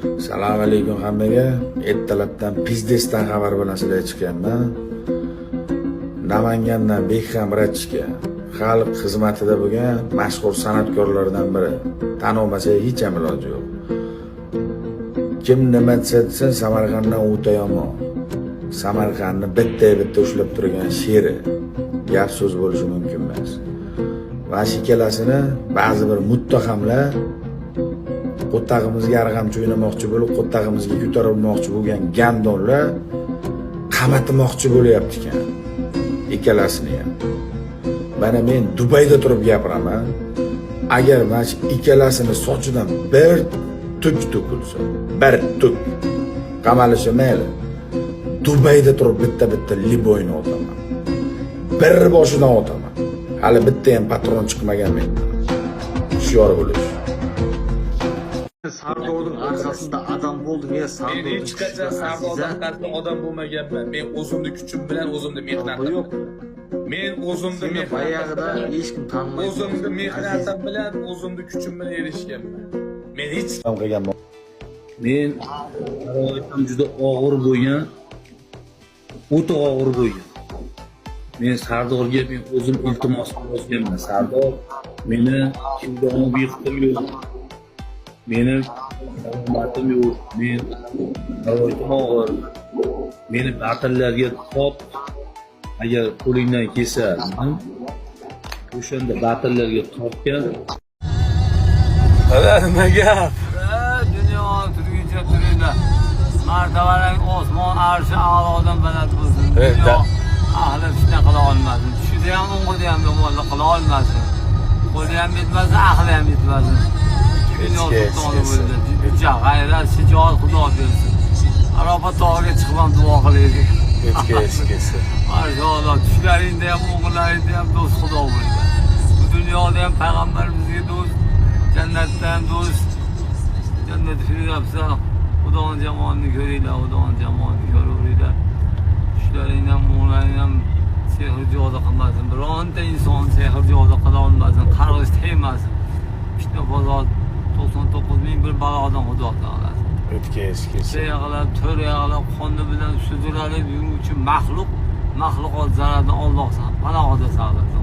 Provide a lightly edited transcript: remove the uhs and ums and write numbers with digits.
Assalomu alaykum hammaga. Ertalabdan Pizdesdan xabar bilan sizlarga chiqganman. Namangandan Bekxam Rachga xalq xizmatida bo'lgan mashhur san'atkorlardan biri. Tanilmasa hech ham iloji yo'q. Kim nima desa Samarqanddan o'ta yomon. Samarqandni bitta ushlab turgan sheri. Gap so'z bo'lishi mumkin emas. Va shikalasini ba'zi bir muttahamlar qo'ttag'imizga arg'amchi o'ynamoqchi bo'lib, qo'ttag'imizga ko'tarilmoqchi bo'lgan gandonlar qamatmoqchi bo'lyapti ekan. Ikkalasini ham. Mana men Dubayda turib gapiraman. Agar mana shu ikkalasini sochidan bir tuk to'kilsa, bir tuk qamalishi mayli. Dubayda turib bitta liboyni otaman. Bir boshidan otaman. Hali bitta ham patron chiqmagan mendan. Hushyor bo'lish. Sardorning arkasida adam bo'ldim ya, Sardor. Men hech qachon Sardorning arkasida odam bo'lmaganman. Men o'zimni kuchim bilan o'zimni mehnatim. Men o'zimni bayag'ida hech kim tanmaydi. O'zimni mehnatim bilan o'zimni kuchim bilan erishganman. Men hech qilgan men sharoitim juda og'ir bo'lgan, o'ta og'ir bo'lgan. Men Sardorga men o'zim iltimos qilganman. Sardor meni kimga obyektım yo'q. Meni omadim yo'q. Men sharoitim og'ir. Meni batallarga top agar qo'lingdan kelsa, o'shanda batallarga topgan. Nima gap? Dunyo turguncha turinglar. Martabalar osmon arshi a'lodan baland bo'lsin. Dunyo ahli fitna qila olmasin. Tushida ham o'ng'ida ham yomonlik qila olmasin. Qo'li ham bitmasin, ahli ham bitmasin. Dunyo sultoni bo'ldi. Juda g'ayrat, shijoat Xudo bersin. Arafat tog'iga chiqmam duo qilaylik. Eskisi. Maşallah, tushlaringda ham, o'g'illaringda ham do'st Xudo bo'ldi. Bu dunyoda ham payg'ambarimizga do'st, jannatda ham do'st. Jannat firdavsda Xudoning jamoatini ko'ringlar, Xudoning jamoatini ko'ringlar. Tushlaringda ham, o'g'illaringda ham sehr jo'da qilmasin. Bironta inson sehr jo'da qila olmasin, qarg'ish tegmasin. Fitna bozor 99 ming bir balodan Xudo saqlasin. Eskisi. Yag'lab, to'r yag'lab, qonni bilan suzilalib yuruvchi maxluqot zarardan Alloh panohida saqlasin.